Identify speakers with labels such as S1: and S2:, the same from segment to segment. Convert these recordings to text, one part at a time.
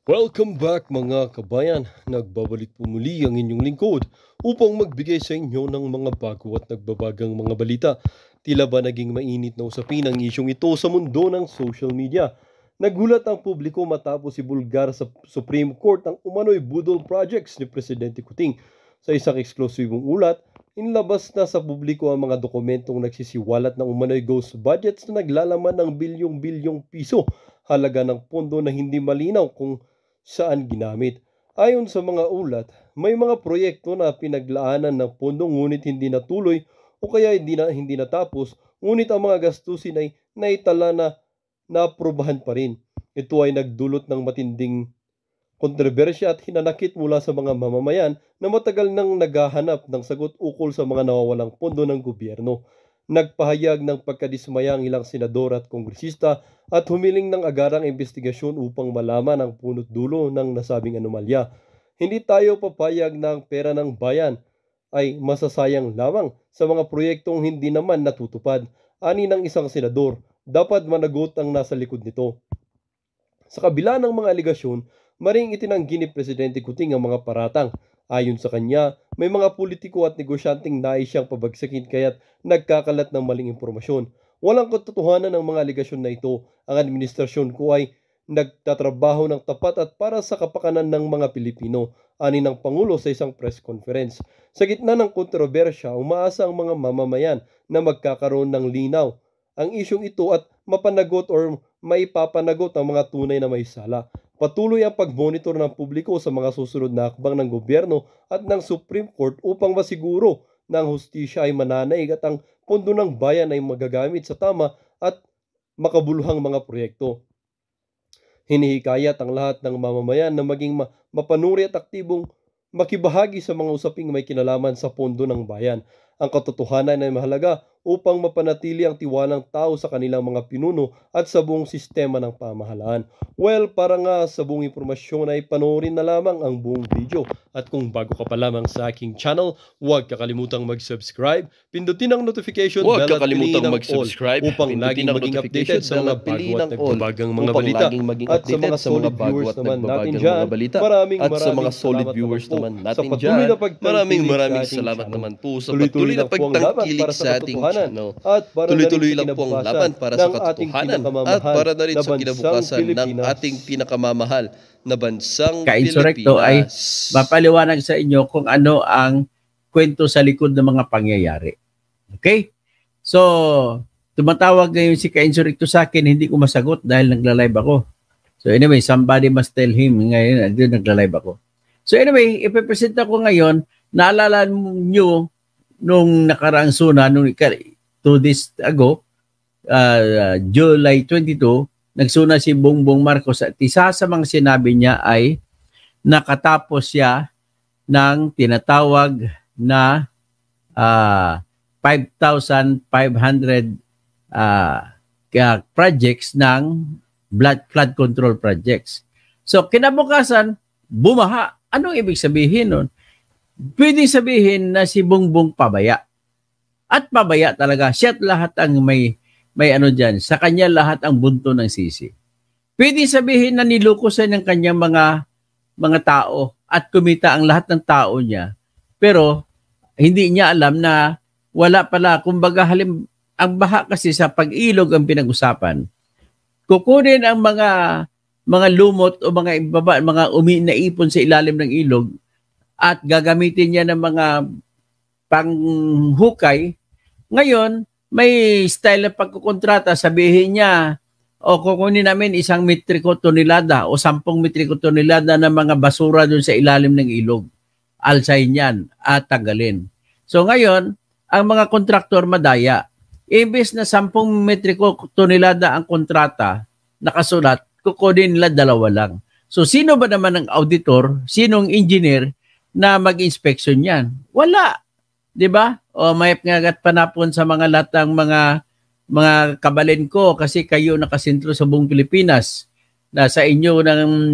S1: Welcome back mga kabayan. Nagbabalik po muli ang inyong lingkod upang magbigay sa inyo ng mga bago at nagbabagang mga balita. Tila ba naging mainit na usapin ang isyong ito sa mundo ng social media? Nagulat ang publiko matapos ibulgar sa Supreme Court ang umano'y budol projects ni Presidente Kuting. Sa isang eksklusibong ulat, inilabas na sa publiko ang mga dokumentong nagsisiwalat ng umano'y ghost budgets na naglalaman ng bilyong-bilyong piso, halaga ng pondo na hindi malinaw kung saan ginamit. Ayon sa mga ulat, may mga proyekto na pinaglaanan ng pondo ngunit hindi natuloy o kaya hindi natapos, ngunit ang mga gastusin ay naitala na naaprubahan pa rin. Ito ay nagdulot ng matinding kontrobersya at hinanakit mula sa mga mamamayan na matagal nang naghahanap ng sagot ukol sa mga nawawalang pondo ng gobyerno. Nagpahayag ng pagkadismaya ang ilang senador at kongresista at humiling ng agarang investigasyon upang malaman ang punot dulo ng nasabing anomalya. Hindi tayo papayag na ang pera ng bayan ay masasayang lamang sa mga proyektong hindi naman natutupad, ani ng isang senador. Dapat managot ang nasa likod nito. Sa kabila ng mga aligasyon, maring itinanggi ni Presidente Kuting ang mga paratang. Ayon sa kanya, may mga politiko at negosyanteng nais siyang pabagsakin kaya't nagkakalat ng maling impormasyon. Walang katotohanan ng mga aligasyon na ito. Ang administrasyon ko ay nagtatrabaho ng tapat at para sa kapakanan ng mga Pilipino, ani ng Pangulo sa isang press conference. Sa gitna ng kontrobersya, umaasa ang mga mamamayan na magkakaroon ng linaw ang isyong ito at mapanagot or maipapanagot ang mga tunay na may sala. Patuloy ang pag-monitor ng publiko sa mga susunod na hakbang ng gobyerno at ng Supreme Court upang masiguro na ang hustisya ay mananaig at ang pondo ng bayan ay magagamit sa tama at makabuluhang mga proyekto. Hinihikayat ang lahat ng mamamayan na maging mapanuri at aktibong makibahagi sa mga usaping may kinalaman sa pondo ng bayan. Ang katotohanan ay mahalaga upang mapanatili ang tiwalang tao sa kanilang mga pinuno at sa buong sistema ng pamahalaan. Well, para nga sa buong impormasyon ay panoorin na lamang ang buong video. At kung bago ka pa lamang sa aking channel, huwag kakalimutan mag-subscribe, pindutin ang notification bell at piliin ang all upang laging maging updated sa mga bago at nagbabagang mga balita. At sa mga solid viewers naman natin dyan, maraming viewers naman natin dyan.
S2: Maraming salamat naman po sa patuloy na pagtangkilik sa ating channel. Tuloy-tuloy lang po ang laban para sa katotohanan at para na rin sa kinabukasan ng ating pinakamamahal na bansang
S3: Ka-Insurrecto ay
S2: Pilipinas.
S3: mapaliwanag sa inyo kung ano ang kwento sa likod ng mga pangyayari. Okay? So, tumatawag ngayon si Ka-Insurrecto sa akin, hindi ko masagot dahil nagla-live ako. So anyway, somebody must tell him ngayon, nagla-live ako. So anyway, ipipresenta ko ngayon, naalala nyo nung nakaraang suna, nung 2 days ago, July 22, nagsuna si Bongbong Marcos at isa sa mga sinabi niya ay nakatapos siya ng tinatawag na 5,500 projects ng flood control projects. So kinabukasan, bumaha. Anong ibig sabihin nun? Pwede sabihin na si Bongbong pabaya. At pabaya talaga. Siya at lahat ang may ano dyan. Sa kanya lahat ang bunto ng sisi. Pwede sabihin na nilukusan ng kanyang mga tao at kumita ang lahat ng tao niya. Pero hindi niya alam na wala pala. Kumbaga ang baha kasi sa pag-ilog ang pinag-usapan. Kukunin ang mga lumot o mga naipon sa ilalim ng ilog at gagamitin niya ng mga panghukay. Ngayon, may style na pagkukontrata. Sabihin niya, kukunin namin 1 metriko tonelada o 10 metriko tonelada ng mga basura doon sa ilalim ng ilog. Alsayin yan at tanggalin. So ngayon, ang mga kontraktor madaya. Imbes na 10 metriko tonelada ang kontrata nakasulat, kukunin nila 2 lang. So sino ba naman ang auditor, sinong engineer na mag-inspection yan? Wala. 'Di ba? O may ngagat panapon sa mga latang mga kabalin ko kasi kayo nakasentro sa buong Pilipinas. Nasa inyo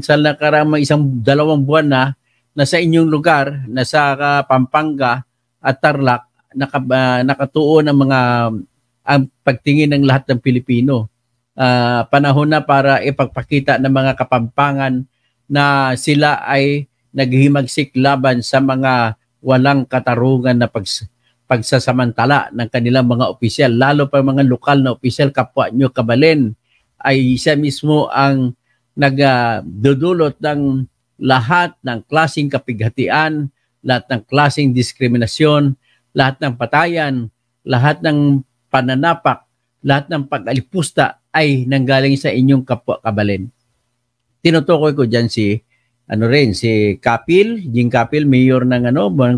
S3: sa nakarang 1-2 buwan na nasa inyong lugar, nasa Pampanga at Tarlac, nakatuon ang pagtingin ng lahat ng Pilipino. Panahon na para ipagpakita ng mga Kapampangan na sila ay naghihimagsik laban sa mga walang katarungan na pagsasamantala ng kanilang mga opisyal, lalo pa mga lokal na opisyal, kapwa nyo kabalin, ay siya mismo ang nagdudulot ng lahat ng klaseng kapighatian, lahat ng klaseng diskriminasyon, lahat ng patayan, lahat ng pananapak, lahat ng pag-alipusta ay nanggaling sa inyong kapwa kabalin. Tinutukoy ko dyan si Kapil, Jing Kapil, mayor ng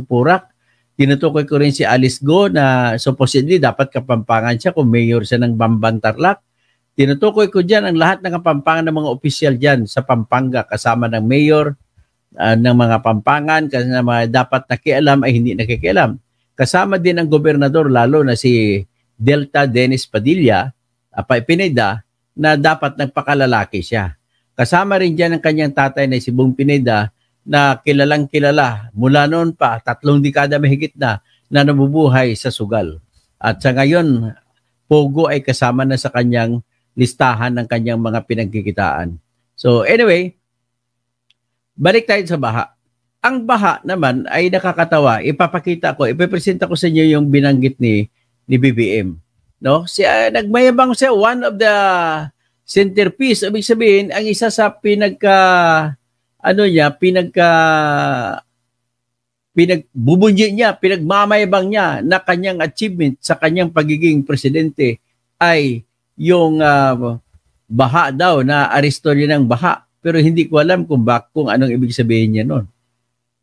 S3: Purak. Tinutukoy ko rin si Alice Go na supposedly dapat Kapampangan siya kung mayor siya ng Bambang Tarlac. Tinutukoy ko dyan ang lahat ng Kapampangan ng mga opisyal dyan sa Pampanga kasama ng mayor ng mga Pampangan kasi na mga dapat nakialam ay hindi nakikialam. Kasama din ang gobernador lalo na si Delta Dennis Padilla, Pineda, na dapat nagpakalalaki siya. Kasama rin dyan ang kanyang tatay na si Bong Pineda na kilalang kilala mula noon pa 3 dekada mahigit na nabubuhay sa sugal. At sa ngayon, Pogo ay kasama na sa kanyang listahan ng kanyang mga pinagkikitaan. So anyway, balik tayo sa baha. Ang baha naman ay nakakatawa. Ipapresenta ko sa inyo yung binanggit ni BBM. No? Nagmayabang siya, one of the centerpiece. Ibig sabihin, ang isa sa pinagbubunyi niya, pinagmamayabang niya na kanyang achievement sa kanyang pagiging presidente ay yung baha daw, na aresto niya ng baha. Pero hindi ko alam kung anong ibig sabihin niya nun.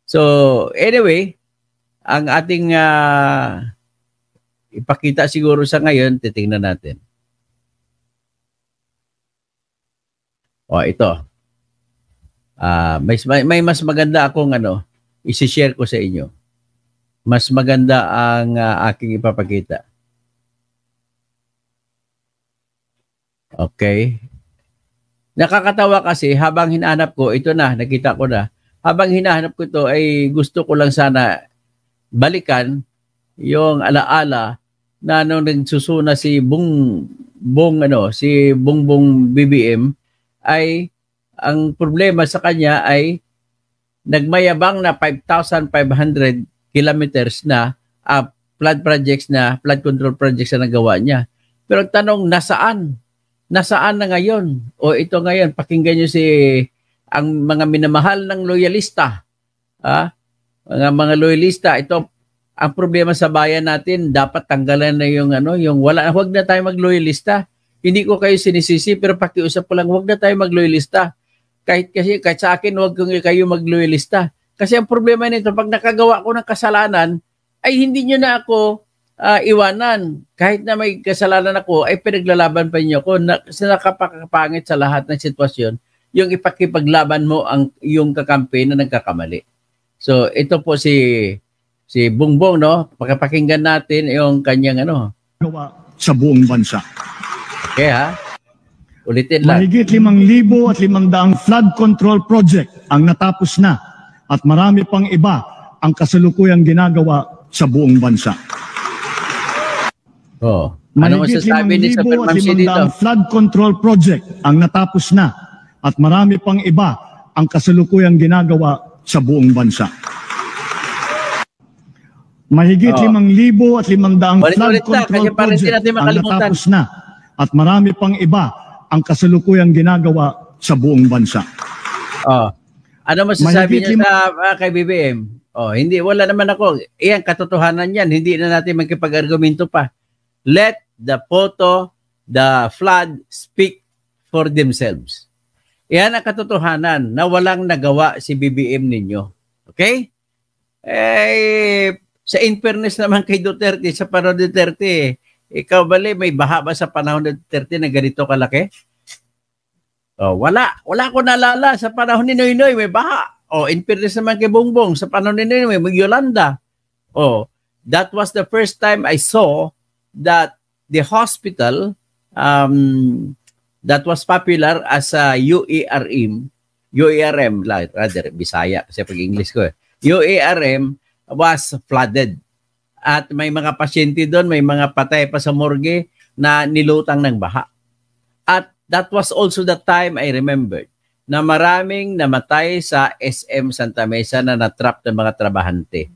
S3: So, anyway, ang ating ipakita siguro sa ngayon, titingnan natin. Ito. May mas maganda akong isi-share ko sa inyo. Mas maganda ang aking ipapakita. Okay. Nakakatawa kasi habang hinahanap ko, ito na, nakita ko na. Habang hinahanap ko ito ay gusto ko lang sana balikan yung alaala na nung nagsusuna si Bongbong BBM ay ang problema sa kanya ay nagmayabang na 5,500 kilometers na flood control projects na nagawa niya. Pero ang tanong, nasaan? Nasaan na ngayon? O ito ngayon, pakinggan nyo ang mga minamahal ng loyalista. Mga loyalista, ito, ang problema sa bayan natin, dapat tanggalan na yung huwag na tayo magloyalista. Hindi ko kayo sinisisi, pero pakiusap ko lang, huwag na tayo magloyalista. Kahit sa akin, huwag kayo magloyalista. Kasi ang problema nito, pag nakagawa ko ng kasalanan, ay hindi nyo na ako iwanan. Kahit na may kasalanan ako, ay pinaglalaban pa niyo ako. Nakapangit sa lahat ng sitwasyon, yung ipakipaglaban mo yung kakampi na nagkakamali. So, ito po si Bongbong, no? Pakinggan natin yung kanyang
S4: gawa sa buong bansa.
S3: Okay, ha? Ulitin lang.
S4: Mahigit 5,500 flood control project ang natapos na at marami pang iba ang kasalukuyang ginagawa sa buong bansa.
S3: Ano masasabi ni Sir Mamsi dito?
S4: Flood control project ang natapos na at marami pang iba ang kasalukuyang ginagawa sa buong bansa. Mahigit 5,500 flood control project ang natapos na at marami pang iba ang kasalukuyang ginagawa sa buong bansa.
S3: Ano masasabi niya kay BBM? Wala naman ako. Iyan, katotohanan yan. Hindi na natin magkipag-argumento pa. Let the photo, the flood speak for themselves. Iyan ang katotohanan na walang nagawa si BBM ninyo. Okay? Sa in-fairness naman kay Duterte, sa panahon ni Duterte, ikaw bali, may baha ba sa panahon ni Duterte na ganito kalaki? Wala. Wala ko nalala. Sa panahon ni Noynoy, may baha. In fairness naman kay Bongbong, sa panahon ni Noynoy, may Yolanda. That was the first time I saw that the hospital that was popular as a UARM, rather, Bisaya, kasi pag-English ko UARM was flooded. At may mga pasyente doon, may mga patay pa sa morgue na nilutang ng baha. At that was also the time I remembered na maraming namatay sa SM Santa Mesa na natrap ng mga trabahante.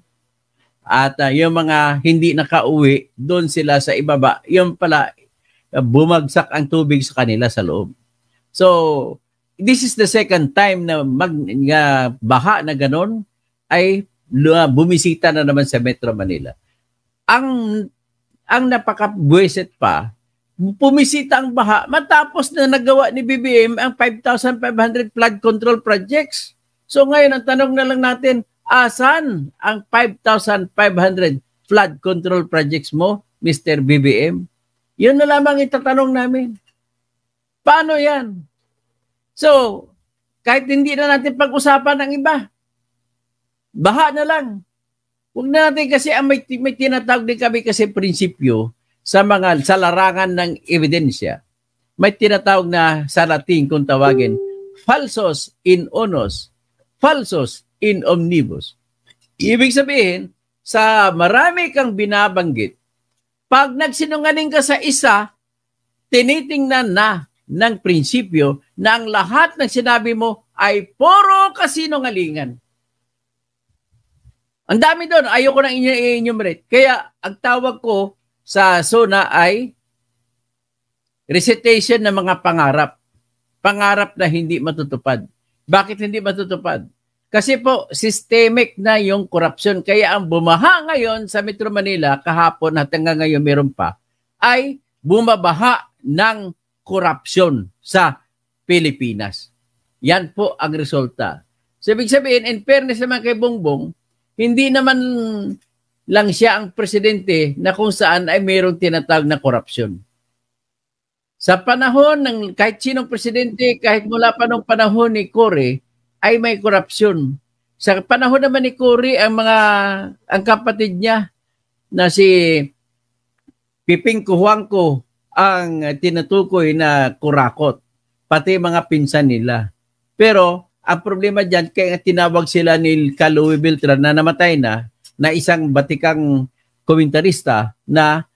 S3: At yung mga hindi nakauwi, doon sila sa ibaba, yung pala, bumagsak ang tubig sa kanila sa loob. So, this is the second time na baha na ganon ay bumisita na naman sa Metro Manila. Ang napakabwisit pa, pumisita ang baha matapos na nagawa ni BBM ang 5,500 flood control projects. So ngayon, ang tanong na lang natin, asan ang 5,500 flood control projects mo, Mr. BBM? Yun na lamang itatanong namin. Paano yan? So, kahit hindi na natin pag-usapan ang iba, baha na lang. Huwag na natin kasi may tinatawag din kami kasi prinsipyo sa larangan ng ebidensya. May tinatawag na sa Latin kung tawagin, falsos in unos, falsos in omnibus. Ibig sabihin, sa marami kang binabanggit, pag nagsinungaling ka sa isa, tinitingnan na ng prinsipyo na ang lahat ng sinabi mo ay puro kasinungalingan. Ang dami doon, ayoko nang i-enumerate. Kaya ang tawag ko sa SONA ay recitation ng mga pangarap. Pangarap na hindi matutupad. Bakit hindi matutupad? Kasi po, systemic na yung korupsyon. Kaya ang bumaha ngayon sa Metro Manila, kahapon at hanggang ngayon meron pa, ay bumabaha ng korupsyon sa Pilipinas. Yan po ang resulta. So, ibig sabihin, in fairness naman kay Bongbong, hindi naman lang siya ang presidente na kung saan ay mayroong tinatawag na korupsyon. Sa panahon ng kahit sinong presidente, kahit mula pa nung panahon ni Cory, ay may korupsyon. Sa panahon naman ni Cory, ang kapatid niya na si Piping Kuhuangco ang tinutukoy na kurakot, pati mga pinsan nila. Pero ang problema dyan, kaya tinawag sila ni Louie Beltran na namatay na isang batikang komentarista na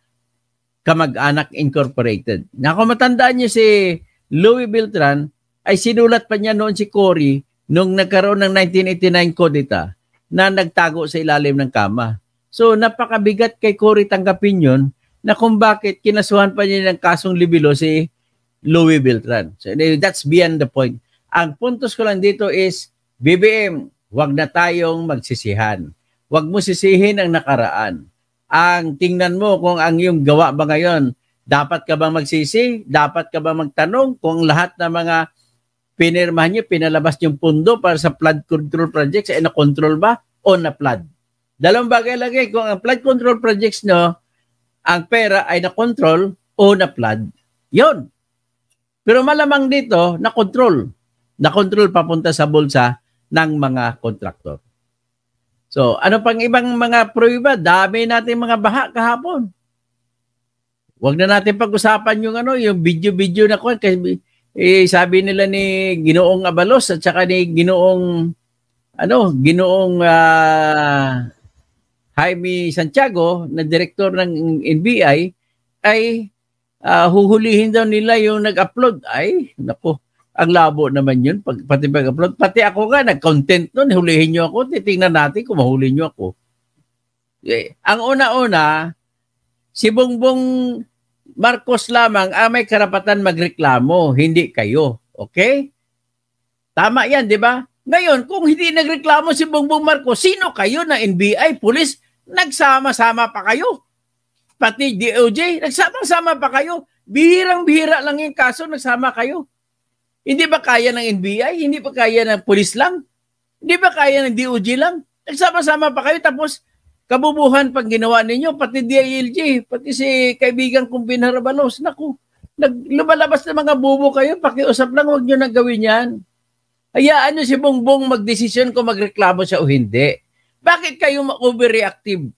S3: Kamag-anak Incorporated. Na kung matandaan niyo si Louie Beltran, ay sinulat pa niya noon si Cory nung nagkaroon ng 1989 Codita na nagtago sa ilalim ng kama. So napakabigat kay Cory tanggapin yun na kung bakit kinasuhan pa niya ng kasong libelo si Louie Beltran. So that's beyond the point. Ang puntos ko lang dito is, BBM, huwag na tayong magsisihan. Huwag mo sisihin ang nakaraan. Ang tingnan mo kung ang iyong gawa ba ngayon, dapat ka bang magsisi? Dapat ka bang magtanong kung lahat ng mga pinirmahan niyo, pinalabas niyong pundo para sa flood control projects ay na-control ba o na-flood? Dalawang bagay lagi, kung ang flood control projects no, ang pera ay na-control o na-flood. Yun. Pero malamang dito, na-control. Na-control papunta sa bulsa ng mga kontraktor. So, ano pang ibang mga prueba? Dami natin mga baha kahapon. Huwag na natin pag-usapan yung yung video na ko kasi sabi nila ni Ginoong Abalos at saka ni Ginoong Jaime Santiago na direktor ng NBI ay huhulihin daw nila yung nag-upload. Ay, naku. Ang labo naman yun, pati pag-upload. Pati ako nga, nag-content nun, hulihin nyo ako, titingnan natin kung mahuli nyo ako. Ang una-una, si Bongbong Marcos lamang ang may karapatan magreklamo, hindi kayo. Okay? Tama yan, di ba? Ngayon, kung hindi nagreklamo si Bongbong Marcos, sino kayo na NBI, police, nagsama-sama pa kayo? Pati DOJ, nagsama-sama pa kayo? Bihirang-bihira lang yung kaso, nagsama kayo. Hindi ba kaya ng NBI? Hindi ba kaya ng pulis lang? Hindi ba kaya ng DOJ lang? Nagsama-sama pa kayo tapos kabubuhan pag ginawa ninyo, pati DILG, pati si kaibigan kong Binharabalos. Naku, lumalabas na mga bubo kayo, pakiusap lang, huwag nyo nang gawin yan. Hayaan nyo si Bongbong magdesisyon kung magreklamo siya o hindi. Bakit kayo overreactive?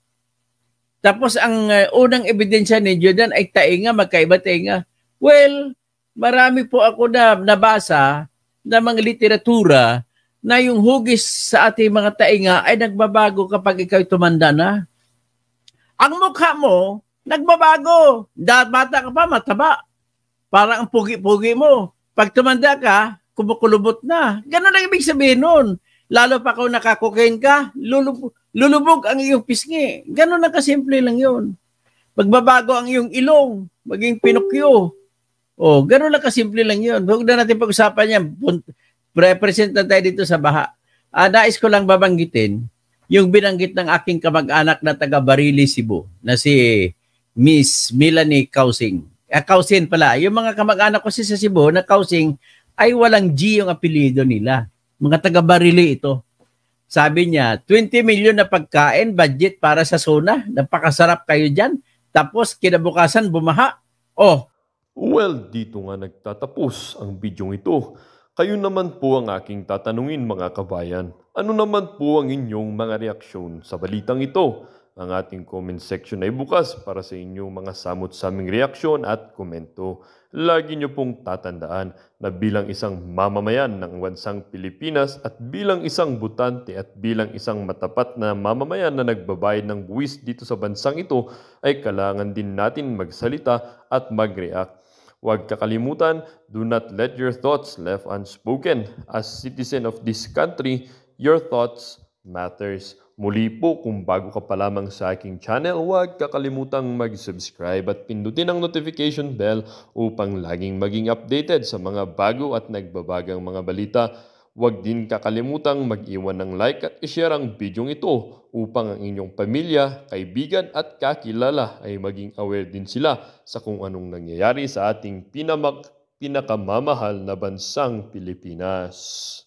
S3: Tapos ang unang ebidensya ninyo dyan ay tainga, magkaiba tainga. Well, marami po ako na nabasa na mga literatura na yung hugis sa ating mga tainga ay nagbabago kapag ikaw tumanda na. Ang mukha mo, nagbabago. Bata ka pa, mataba. Parang ang pugi-pugi mo. Pag tumanda ka, kumukulubot na. Ganun ang ibig sabihin nun. Lalo pa kung nakakokain ka, lulubog ang iyong pisngi. Ganun na kasimple lang yun. Magbabago ang iyong ilong, maging Pinocchio. O, ganun lang kasimple lang yun. Huwag na natin pag-usapan yan. Represent na tayo dito sa baha. Nais ko lang babanggitin yung binanggit ng aking kamag-anak na taga Barili, Cebu, na si Miss Melanie Kausing. Kausin pala. Yung mga kamag-anak ko sa Cebu na Kausing ay walang G yung apelido nila. Mga taga Barili ito. Sabi niya, 20 million na pagkain, budget para sa SONA. Napakasarap kayo dyan. Tapos kinabukasan bumaha. Oh.
S1: Well, dito nga nagtatapos ang bidyong ito. Kayo naman po ang aking tatanungin mga kabayan. Ano naman po ang inyong mga reaksyon sa balitang ito? Ang ating comment section ay bukas para sa inyong mga samot-saming reaksyon at komento. Lagi niyo pong tatandaan na bilang isang mamamayan ng bansang Pilipinas at bilang isang butante at bilang isang matapat na mamamayan na nagbabayad ng buwis dito sa bansang ito ay kailangan din natin magsalita at mag-react. Huwag kakalimutan, do not let your thoughts left unspoken. As citizen of this country, your thoughts matters. Muli po, kung bago ka pa lamang sa aking channel, huwag kakalimutang mag-subscribe at pindutin ang notification bell upang laging maging updated sa mga bago at nagbabagang mga balita. Huwag din kakalimutang mag-iwan ng like at i-share ang bidyong ito upang ang inyong pamilya, kaibigan at kakilala ay maging aware din sila sa kung anong nangyayari sa ating pinakamamahal na bansang Pilipinas.